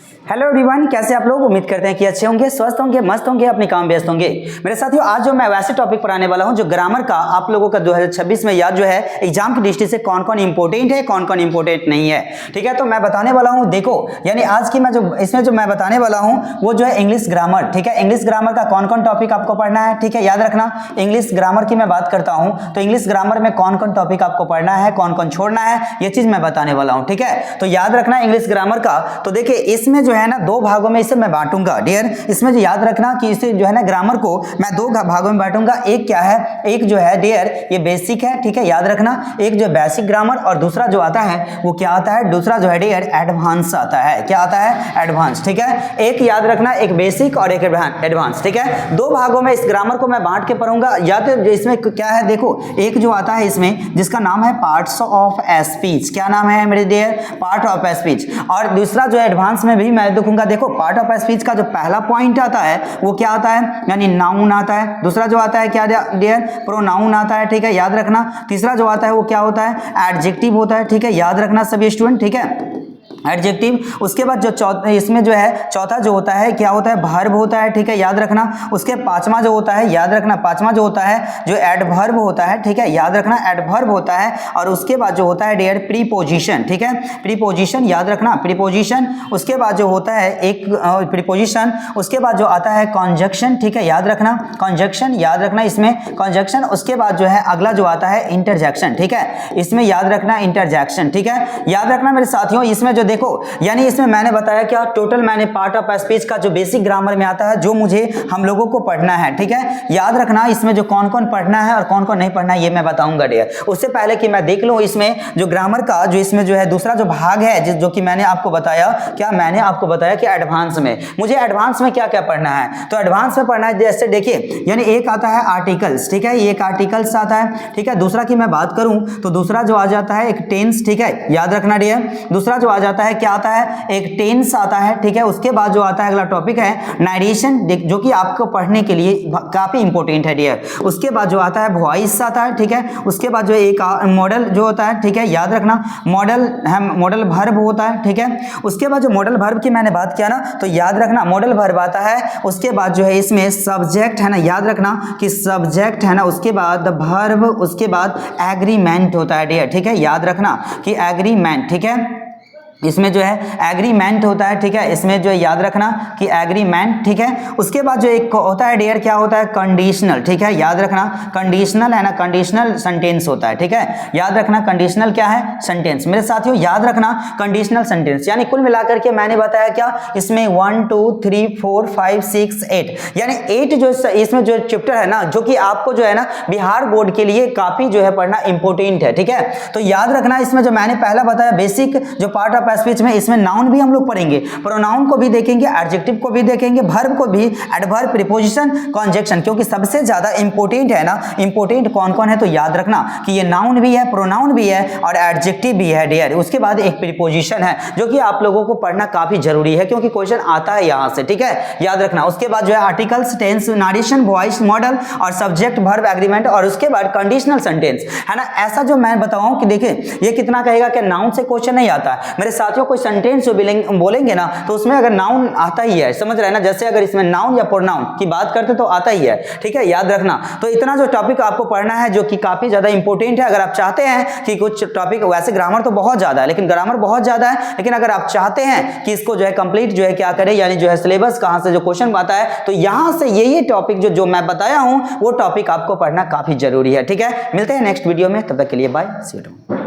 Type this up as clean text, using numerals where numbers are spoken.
Hello everyone, कैसे आप लोग? उम्मीद करते हैं कि अच्छे होंगे, स्वस्थ होंगे, मस्त होंगे, अपने काम व्यस्त होंगे। मेरे साथियों, आज जो मैं वैसे टॉपिक पढ़ाने वाला हूं जो ग्रामर का आप लोगों का 2026 में याद जो है एग्जाम की दृष्टि से कौन कौन इंपॉर्टेंट है, कौन कौन इंपॉर्टेंट नहीं है। ठीक है, तो मैं बताने वाला हूं, देखो यानी आज की मैं जो इसमें जो मैं बताने वाला हूं वो जो है इंग्लिश ग्रामर। ठीक है, इंग्लिश ग्रामर का कौन कौन टॉपिक आपको पढ़ना है। ठीक है, याद रखना, इंग्लिश ग्रामर की मैं बात करता हूं तो इंग्लिश ग्रामर में कौन कौन टॉपिक आपको पढ़ना है, कौन कौन छोड़ना है, ये चीज मैं बताने वाला हूं। ठीक है, तो याद रखना इंग्लिश ग्रामर का। तो देखिए इसमें जो है ना दो भागों में इसे मैं बांटूंगा डियर। इसमें जो याद रखना कि इसे जो है ना ग्रामर को मैं दो भागों में बांटूंगा। एक क्या है, एक जो है डियर ये बेसिक है। ठीक है, याद रखना, एक जो बेसिक ग्रामर और दूसरा जो आता है वो क्या आता है, दूसरा जो है डियर एडवांस आता है। क्या आता है? एडवांस। ठीक है, एक याद रखना, एक बेसिक और एक एडवांस। ठीक है, दो भागों में इस ग्रामर को मैं बांट के पढ़ूंगा। या तो इसमें क्या है, देखो एक जो आता है इसमें जिसका नाम है पार्ट्स ऑफ स्पीच। क्या नाम है मेरे डियर? Part of speech. और दूसरा जो एडवांस में भी मैं देखूंगा, देखो पार्ट ऑफ स्पीच का जो पहला पॉइंट आता है वो क्या आता है, यानी नाउन आता है। दूसरा जो आता है क्या डियर? प्रोनाउन आता है। ठीक है, याद रखना। तीसरा जो आता है वो क्या होता है? एडजेक्टिव होता है। ठीक है, याद रखना सभी स्टूडेंट। ठीक है, एडजेक्टिव। उसके बाद जो इसमें जो है चौथा जो होता है क्या होता है? वर्ब होता है। ठीक है, याद रखना। उसके पांचवा जो होता है, याद रखना, पांचवा जो होता है जो एडवर्ब होता है। ठीक है, याद रखना एडवर्ब होता है। और उसके बाद जो होता है डियर प्रीपोजिशन। ठीक है, प्रीपोजिशन, याद रखना प्रीपोजिशन। उसके बाद जो होता है एक प्रीपोजिशन। उसके बाद जो आता है कॉन्जक्शन। ठीक है, याद रखना कॉन्जक्शन, याद रखना इसमें कॉन्जक्शन। उसके बाद जो है अगला जो आता है इंटरजेक्शन। ठीक है, इसमें याद रखना इंटरजेक्शन। ठीक है, याद रखना मेरे साथियों, इसमें जो देखो यानी इसमें मैंने बताया क्या, टोटल मैंने पार्ट ऑफ स्पीच का जो बेसिक ग्रामर में आता है जो मुझे हम लोगों को पढ़ना है। ठीक है, याद रखना इसमें जो कौन कौन पढ़ना है और कौन कौन नहीं पढ़ना है ये मैं बताऊंगा डियर। उससे पहले कि मैं देख लूं इसमें जो ग्रामर का जो इसमें जो है दूसरा जो भाग है जो कि मैंने आपको बताया, क्या मैंने आपको बताया कि एडवांस में मुझे एडवांस में क्या क्या पढ़ना है। तो एडवांस में पढ़ना है जैसे देखिए, यानी एक आता है आर्टिकल्स। ठीक है, एक आर्टिकल्स आता है। ठीक है, दूसरा की मैं बात करूं तो दूसरा जो आ जाता है एक टेंस। ठीक है, याद रखना डियर, दूसरा जो आ जाता है क्या आता है, एक टेंस आता है। ठीक है, उसके बाद जो आता है अगला टॉपिक है नरेशन, जो कि आपको पढ़ने के लिए काफी इंपॉर्टेंट है डियर। उसके बाद जो आता है वॉइस आता है। ठीक है, उसके बाद जो एक मॉडल जो होता है। ठीक है, याद रखना मॉडल है, मॉडल वर्ब होता है। ठीक है, उसके बाद जो मॉडल वर्ब की मैंने बात किया ना तो याद रखना मॉडल वर्ब आता है। उसके बाद जो है इसमें सब्जेक्ट है ना, याद रखना कि सब्जेक्ट है ना, उसके बाद वर्ब, उसके बाद एग्रीमेंट होता है डियर। ठीक है, याद रखना कि एग्रीमेंट। ठीक है, इसमें जो है एग्रीमेंट होता है। ठीक है, इसमें जो है याद रखना कि एग्रीमेंट। ठीक है, उसके बाद जो एक होता है डियर क्या होता है, कंडीशनल। ठीक है, याद रखना कंडीशनल है ना, कंडीशनल सेंटेंस होता है। ठीक है, याद रखना कंडीशनल क्या है, सेंटेंस। मेरे साथियों याद रखना कंडीशनल सेंटेंस यानी कुल मिलाकर के मैंने बताया क्या, इसमें 1 2 3 4 5 6 8 यानी 8 जो इसमें जो चैप्टर है ना जो कि आपको जो है ना बिहार बोर्ड के लिए काफी जो है पढ़ना इंपॉर्टेंट है। ठीक है, तो याद रखना इसमें जो मैंने पहला बताया बेसिक जो पार्ट ऑफ स्पीच में, इसमें नाउन भी हम लोग पढ़ेंगे, प्रोनाउन को भी देखेंगे, एडजेक्टिव को भी देखेंगे, वर्ब को भी, एडवर्ब, प्रीपोजिशन, कॉन्जक्शन। क्योंकि सबसे ज्यादा इंपॉर्टेंट है ना, इंपॉर्टेंट कौन कौन है तो याद रखना कि ये नाउन भी है, प्रोनाउन भी है और एडजेक्टिव भी है डियर। उसके बाद एक प्रीपोजिशन है जो कि आप लोगों को पढ़ना काफी जरूरी है क्योंकि क्वेश्चन आता है यहां से। ठीक है, याद रखना। उसके बाद जो है articles, tense, narration, voice, modal और सब्जेक्ट, वर्ब, एग्रीमेंट और उसके बाद कंडीशनल सेंटेंस है ना। ऐसा जो मैं बताऊं कि देखिए ये कितना कहेगा कि नाउन से क्वेश्चन नहीं आता है मेरे साथियों। कोई सेंटेंस जो बोलेंगे ना तो उसमें अगर नाउन आता ही है, समझ रहे हैं ना, जैसे अगर इसमें नाउन या प्रोनाउन की बात करते तो आता ही है। ठीक है, याद रखना। तो इतना जो टॉपिक आपको पढ़ना है जो कि काफी ज्यादा इंपॉर्टेंट है। अगर आप चाहते हैं कि कुछ टॉपिक, वैसे ग्रामर तो बहुत ज्यादा है, लेकिन ग्रामर बहुत ज्यादा है, लेकिन अगर आप चाहते हैं कि इसको जो है कंप्लीट जो है क्या करें, यानी जो है सिलेबस कहां से जो क्वेश्चन आता है तो यहां से ये टॉपिक जो मैं बताया हूं वो टॉपिक आपको पढ़ना काफी जरूरी है। ठीक है, मिलते हैं नेक्स्ट वीडियो में, तब तक के लिए बाय, सी यू।